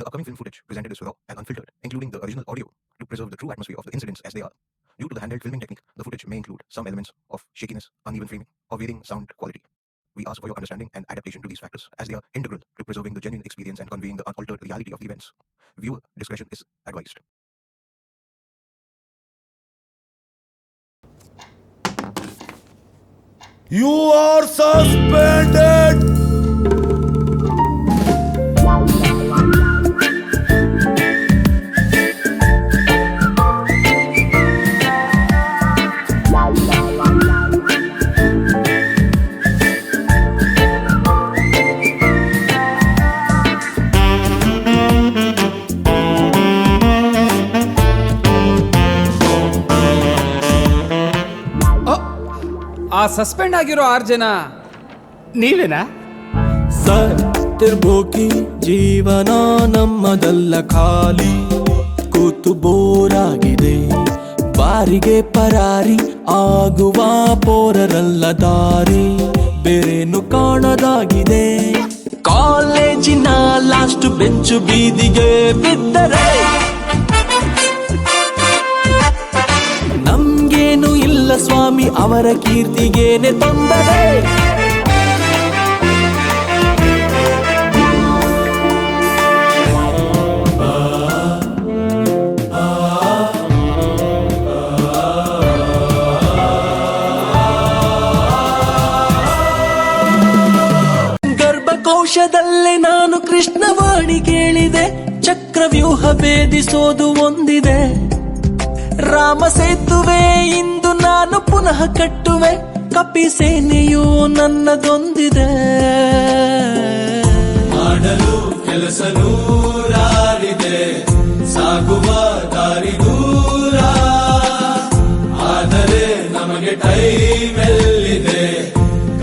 The upcoming film footage presented is raw and unfiltered, including the original audio to preserve the true atmosphere of the incidents as they are. Due to the handheld filming technique, the footage may include some elements of shakiness, uneven framing, or varying sound quality. We ask for your understanding and adaptation to these factors as they are integral to preserving the genuine experience and conveying the unaltered reality of the events. Viewer discretion is advised. You are suspended. ಆ suspend ಆಗಿರೋ 6 ಜನ ನೀವೇನಾ? ಸತ್ತಿರ್ಬೋಕಿ ಜೀವನ ನಮ್ಮದಲ್ಲ, ಖಾಲಿ ಕೂತು ಬೋರಾಗಿದೆ. ಬಾರಿಗೆ ಪರಾರಿ ಆಗುವ ಪೋರರಲ್ಲ, ದಾರಿ ಬೇರೇನು ಕಾಣದಾಗಿದೆ. ಕಾಲೇಜಿನ ಲಾಸ್ಟ್ ಬೆಂಚು ಬೀದಿಗೆ ಬಿದ್ದರೆ ನಮ್ಗೇನು ಇಲ್ಲ ಸ್ವಾಮಿ, ಅವರ ಕೀರ್ತಿಗೇನೆ ತೊಂದರೆ. ಗರ್ಭಕೋಶದಲ್ಲೇ ನಾನು ಕೃಷ್ಣವಾಣಿ ಕೇಳಿದೆ, ಚಕ್ರವ್ಯೂಹ ಭೇದಿಸೋದು ಒಂದಿದೆ. ರಾಮ ಸೇತುವೆ ಇಂದು ನಾನು ಪುನಃ ಕಟ್ಟುವೆ, ಕಪಿ ಸೇನೆಯು ನನ್ನದೊಂದಿದೆ. ಮಾಡಲು ಕೆಲಸ ನೂರಾರಿದೆ, ಸಾಗುವ ದಾರಿ ದೂರ, ಆದರೆ ನಮಗೆ ಟೈಮ್ ಎಲ್ಲಿದೆ,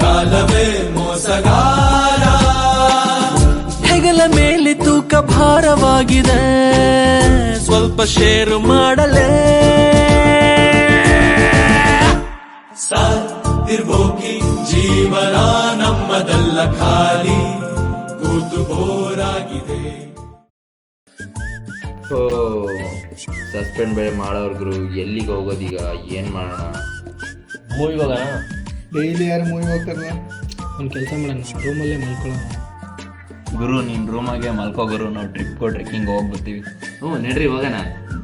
ಕಾಲವೇ ಮೋಸಗಾರ. ಹೆಗಲ ಮೇಲೆ ತೂಕ ಭಾರವಾಗಿದೆ, ಸ್ವಲ್ಪ ಶೇರು ಮಾಡಲೇ. ಸತ್ತಿರ್ಬೋಕಿ ಜೀವನ ನಮ್ಮದಲ್ಲ, ಖಾಲಿ ಕೂತು ಬೋರಾಗಿದೆ. ಸಸ್ಪೆಂಡ್ ಬೇರೆ ಮಾಡೋರ್ಗ್ರು ಎಲ್ಲಿಗೆ ಹೋಗೋದೀಗ, ಏನು ಮಾಡೋಣ? ಮೂವಿಗೆ ಹೋಗೋಣ. ಡೈಲಿ ಯಾರು ಮೂವಿ ಹೋಗ್ತಾರಲ್ಲ, ಒಂದು ಕೆಲಸ ಮಾಡೋಣ, ರೂಮಲ್ಲೇ ಮಲ್ಕೊಳ್ಳೋಣ. ಗುರು ನಿನ್ನ ರೂಮಾಗೆ ಮಲ್ಕೋ ಗುರು, ನಾವು ಟ್ರೆಕ್ಕಿಂಗ್ ಹೋಗ್ಬರ್ತೀವಿ. ಹ್ಞೂ ನಡ್ರಿ ಹೋಗೋಣ,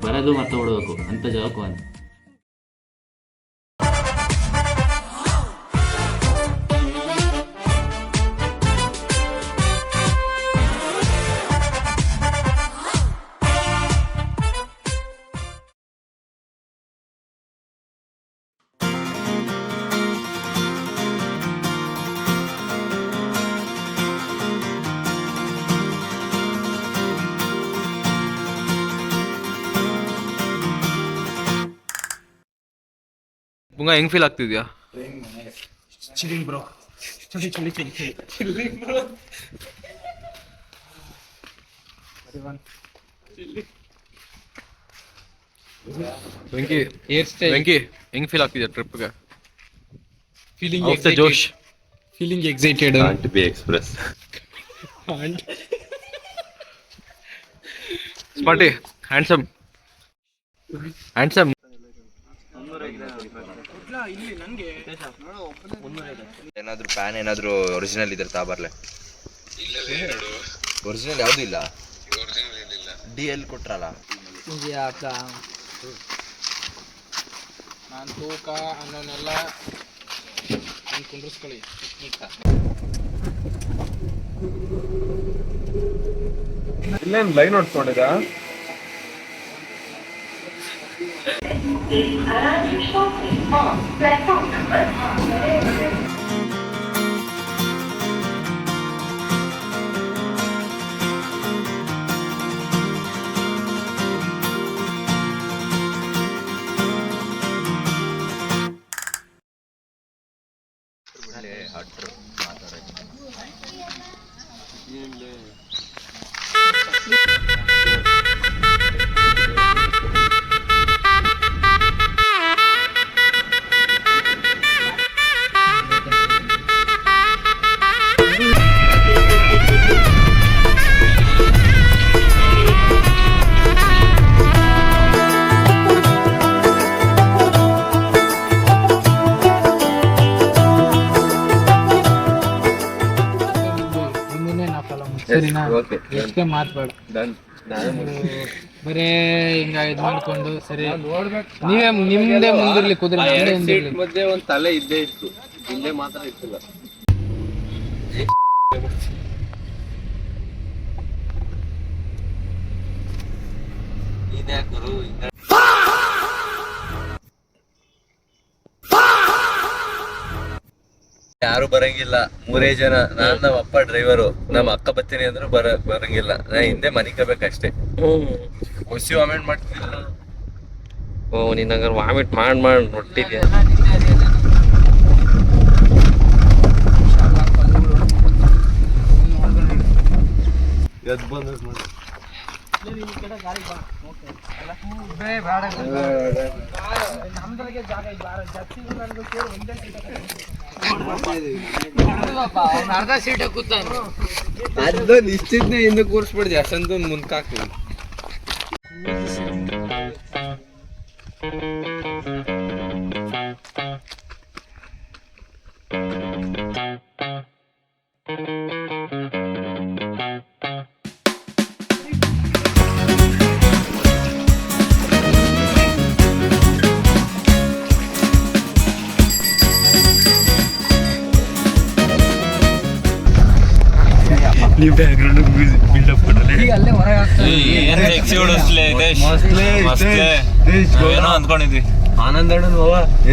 ಬರೋದು ಮತ್ತೆ ಬಿಡ್ಬೇಕು ಅಂತ ಜಾಗಕ್ಕೂ ಅಂತ. ಮುಂಗ ಹೆಂಗ್ ಫೀಲ್ ಆಗ್ತಿದ್ಯಾ? ಚಿಲ್ಲಿಂಗ್ ಬ್ರೋ, ವೆಂಕಿ ಹೆಂಗ್ ಫೀಲ್ ಆಗ್ತಿದ್ಯಾ ಟ್ರಿಪ್ಗೆ? Feeling of the josh, feeling excited. Can't be express. Smarty, handsome. ಏನಾದರೂ ಪ್ಯಾನ್ ಏನಾದರೂ ಒರಿಜಿನಲ್ ಇದ್ರೆ ತಾಬರ್ಲೆ. ಒರಿಜಿನಲ್ ಯಾವುದೂ ಇಲ್ಲ, DL ಕೊಟ್ರಲ್ಲ. ನಾನು ತೂಕ ಅನ್ನೋನೆಲ್ಲ ಕುಂಡ್ರಿಸ್ಕೊಳ್ಳಿ. ಇಲ್ಲೇನು ಲೈನ್ ಹೊಡ್ಸ್ಕೊಂಡಿದ್ದ? ಹಾಕಲ್ಲ ಸರಿನಾ? ಹೆಚ್ಚಿಗೆ ಮಾತಾಡ ಬರೇ ಹಿಂಗ ಇದು ಮಾಡ್ಕೊಂಡು ಸರಿ ನೀವೇ ನಿಮ್ದೇ ಮುಂದಿರ್ಲಿ ಕುದುರೆ ಮಧ್ಯೆ ಒಂದ್ ತಲೆ ಇದ್ದೇ ಇತ್ತು, ಹಿಂದೆ ಮಾತ್ರ ಇತ್ತಿಲ್ಲ. ಯಾರು ಬರಂಗಿಲ್ಲ, 3 ಜನ. ನಾನ್ ನಮ್ಮ ಅಪ್ಪ ಡ್ರೈವರು, ನಮ್ಮ ಅಕ್ಕ ಬರ್ತೀನಿ ಅಂದ್ರು ಬರಂಗಿಲ್ಲ. ನಾ ಹಿಂದೆ ಮನಿಕಬೇಕಷ್ಟೇ. ಹೊಸಿ ವಾಮಿಟ್ ಮಾಡ್ತಿದ್ದಿಲ್ಲ. ಓ, ನೀನ್ ಹಂಗಾರೆ ವಾಮಿಟ್ ಮಾಡಿ ನೋಡ್ತಿದ್ಯಾ? ಎದ್ ಬಂದ್ ಮಾಡಿ ಅರ್ಧ ಸೀಟ್ ಕೂತಾನ. ಅದು ನಿಶ್ಚಿತನೇ ಹಿಂದೆ ಕೂರಿಸ್ಬಿಡ್ದು, ಅಷ್ಟೊಂದು ಮುಂದ್ಕಾಕ್ತೀವಿ. ಏನೋ ಅಂದ್ಕೊಂಡಿದ್ವಿ. ಆನಂದಣ್ಣ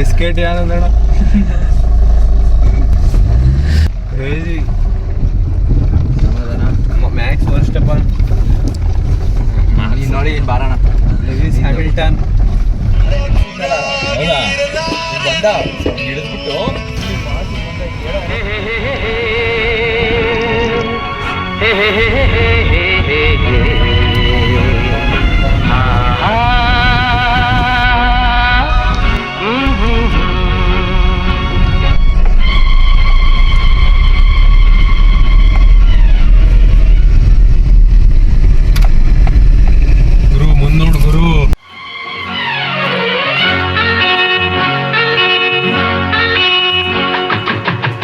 SKT ಆನಂದಣ್ಣ ಕ್ರೇಜಿ ಮ್ಯಾಕ್ಸ್ ವರ್ಸ್ಟೆಪನ್ ನೋಡಿ ಬಾರಣ ಲೆವಿಸ್ ಹ್ಯಾಮಿಲ್ಟನ್ ಹಿಡಿದ್ಬಿಟ್ಟು ಗುರು ಮುಂದೋಡು ಗುರು.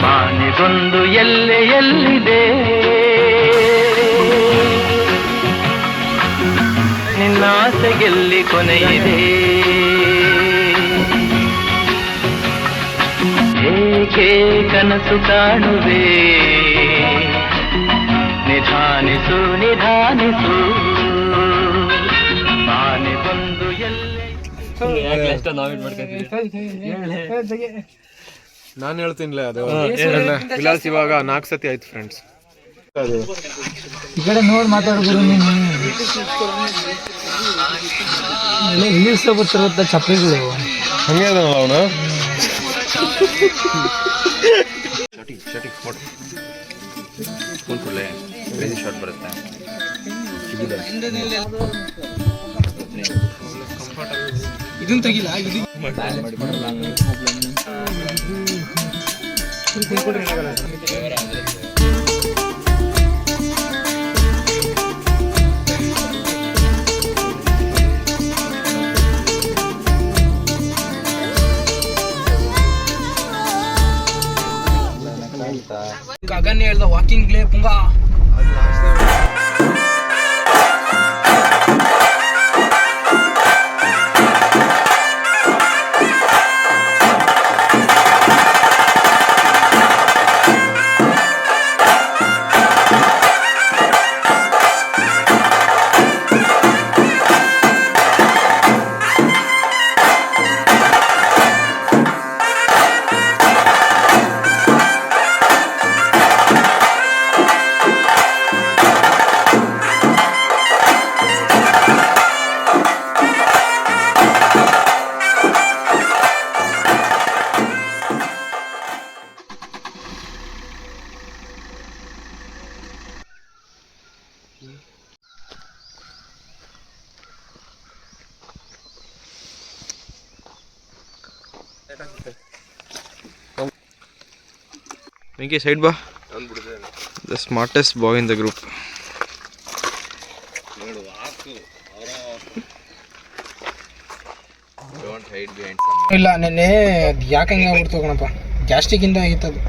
ಬಾನಿಗೊಂದು ಎಲ್ಲೆಯಲ್ಲಿದೆ ನಿನ್ನಾಸೆಗೆಲ್ಲಿ ಕೊನೆಯಿದೆ ಏಕೆ ಕನಸು ಕಾಣುವೆ ನಿಧಾನಿಸು ನಿಧಾನಿಸು ಬಾನಿಗೊಂದು ಎಲ್ಲೆ ನಾನು ಹೇಳ್ತೀನಿಲ್ಲ ಅದು ವಿಲಾಸ್ ಇವಾಗ 4 ಸತಿ ಆಯ್ತು ಫ್ರೆಂಡ್ಸ್. ಈ ಕಡೆ ನೋಡಿ ಮಾತಾಡ್ಬೋದು ನೀನು. ರೀಲ್ಸ್ ಬರ್ತಿರುತ್ತೆ ಚಪ್ಪಲಿಗಳು. ಹಂಗೆ ಅವನು ಶಾರ್ಟ್ ಬರುತ್ತೆ. ಇದನ್ನ ತೆಗಿಲ್ಲ ಇದು ಗಗನ್ ಹೇಳ್ದ ವಾಕಿಂಗ್ ಲೇ ಪುಂಗ. Venki, side ba. The smartest boy in the group. Don't hide behind someone. ಇಲ್ಲ ನೆನ್ನೆ ಯಾಕೆ ಹಂಗೆ ಆಗ್ಬಿಡ್ತು ಕಣಪ್ಪ, ಗ್ಯಾಸ್ಟ್ರಿಕ್ ಇಂದ ಆಗಿತ್ತದು.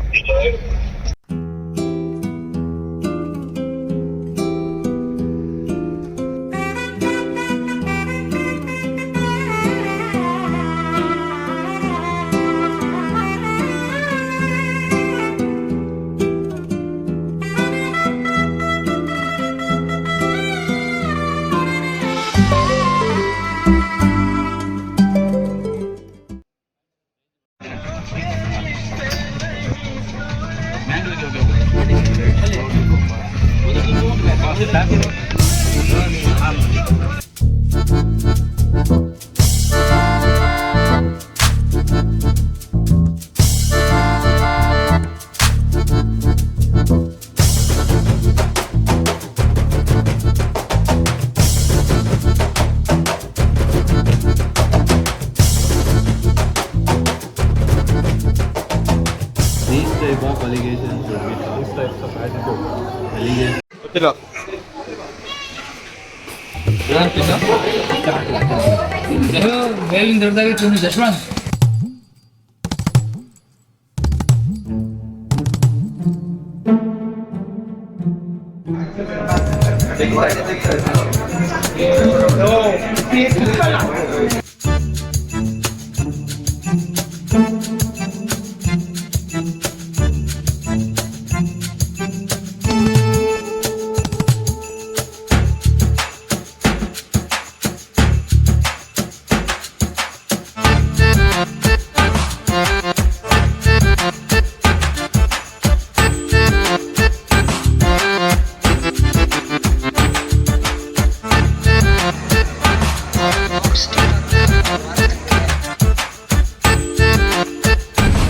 These type of allegations should be stopped. These types of attitude. Allegations. ಗೊತ್ತಿಲ್ಲ. ಬೇವಿನ ದೊಡ್ಡದಾಗಿ ಜಶ್ವಂತ್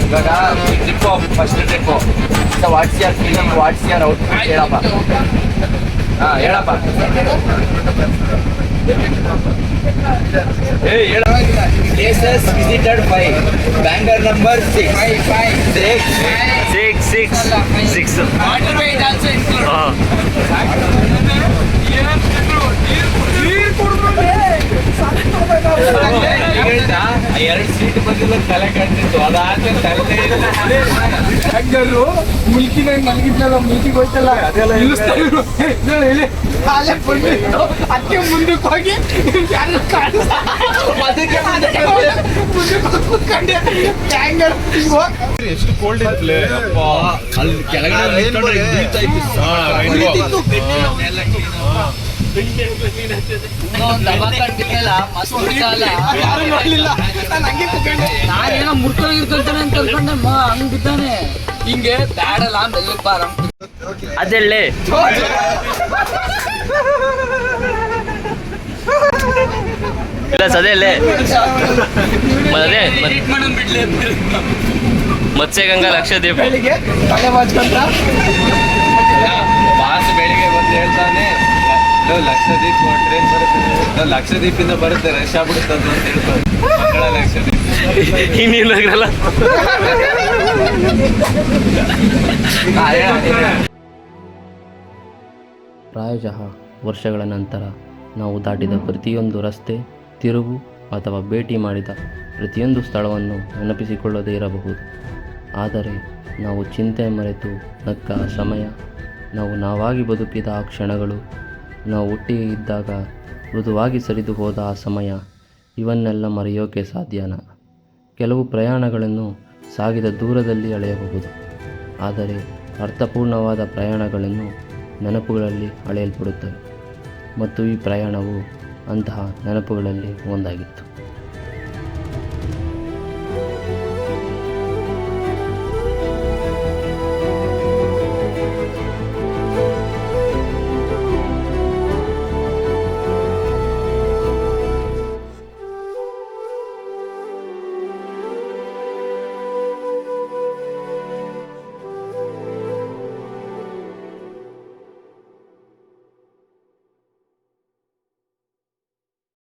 ಇವಾಗ trip first trip what's your feeling what's your outfit ಹೇಳಪ್ಪ. ಹಾಂ ಹೇಳಪ್ಪ. ಪ್ಲೇಸಸ್ ವಿಸಿಟೆಡ್ 5 ಬ್ಯಾಂಗರ್ ನಂಬರ್ 6 ಎರಡು ಸೀಟ್ ಬಂದಿಲ್ಲ ತಲೆ ಕಾಣ್ತಿತ್ತು ಅದಾದ್ಮೇಲೆ ತಲೆ ಹಂಗಾರು ಮುಲ್ಕಿನ ಮಲಗಿದ್ನಲ್ಲ ಮುಲ್ಕಿಗೆ ಹೋಯ್ತಲ್ಲ ನಿಲ್ಲಿಸ್ತಾ ಇರು. ಹೇಳಿ ಕಾಲೇ ಬಂದ್ಬಿಟ್ಟು ಅದಕ್ಕೆ ಮುಂದಕ್ಕೆ ಹೋಗಿ ಯಾರು ಅದಕ್ಕೆ ಮುಂದಕ್ಕೆ ಕೂತ್ಕೊಂಡೆ ಹ್ಯಾಂಗರ್ ಎಷ್ಟು ಕೋಲ್ಡ್ ಇತ್ತಲೇ ಅಪ್ಪ. ಅಲ್ಲಿ ಕೆಳಗಡೆ ನಿಂತ್ಕೊಂಡ್ರೆ ಬೀಳ್ತಾ ಇತ್ತು. ಯಾರು ನೋಡ್ಲಿಲ್ಲ. ನಾನು ಹಂಗೆ ಕೂತ್ಕೊಂಡೆ. ನಾನೇನೋ ಮುರ್ಕೊಂಡಿರ್ತಾನೆ ಅಂತ ಅನ್ಕೊಂಡೆ ಹಂಗ್ ಬಿದ್ದಾನೆ ಹಿಂಗೆ ಬ್ಯಾಡಲ್ಲ ಮೆಲ್ಲಕ್ ಬಾರ ಅದೆಲ್ಲೇ ಇಲ್ಲ ಸದೇಲೆ ಅದೇ ಮತ್ಸ್ಯಗಂಗಾ ಲಕ್ಷದ್ವೀಪ ಬೆಳಿಗ್ಗೆ ತಲೆ ಬಾಚ್ಕೊಂತ ಬಾಸ್ ಬೆಳಿಗ್ಗೆ ಬಂದು ಹೇಳ್ತಾನೆ ಲಕ್ಷದ್ವೀಪ್ ಟ್ರೈನ್ ಬರುತ್ತೆ, ಲಕ್ಷದ್ವೀಪಿಂದ ಬರುತ್ತೆ ರಶ್ ಆಗ್ಬಿಡುತ್ತೆ ಅಂತ ಹೇಳ್ತಾರೆ. ಮಕ್ಕಳ ಲಕ್ಷದ್ವೀಪ್ ಇನ್ನಿಲ್ಲ ಪ್ರಾಯಶಃ ವರ್ಷಗಳ ನಂತರ ನಾವು ದಾಟಿದ ಪ್ರತಿಯೊಂದು ರಸ್ತೆ, ತಿರುವು ಅಥವಾ ಭೇಟಿ ಮಾಡಿದ ಪ್ರತಿಯೊಂದು ಸ್ಥಳವನ್ನು ನೆನಪಿಸಿಕೊಳ್ಳದೇ ಇರಬಹುದು. ಆದರೆ ನಾವು ಚಿಂತೆ ಮರೆತು ನಕ್ಕ ಆ ಸಮಯ, ನಾವು ನಾವಾಗಿ ಬದುಕಿದ ಆ ಕ್ಷಣಗಳು, ನಾವು ಒಟ್ಟಿಗೆ ಇದ್ದಾಗ ಮೃದುವಾಗಿ ಸರಿದು ಹೋದ ಆ ಸಮಯ, ಇವನ್ನೆಲ್ಲ ಮರೆಯೋಕೆ ಸಾಧ್ಯನಾ? ಕೆಲವು ಪ್ರಯಾಣಗಳನ್ನು ಸಾಗಿದ ದೂರದಲ್ಲಿ ಅಳೆಯಬಹುದು, ಆದರೆ ಅರ್ಥಪೂರ್ಣವಾದ ಪ್ರಯಾಣಗಳನ್ನು ನೆನಪುಗಳಲ್ಲಿ ಅಳೆಯಲ್ಪಡುತ್ತವೆ. ಮತ್ತು ಈ ಪ್ರಯಾಣವು ಅಂತಹ ನೆನಪುಗಳಲ್ಲಿ ಒಂದಾಗಿತ್ತು.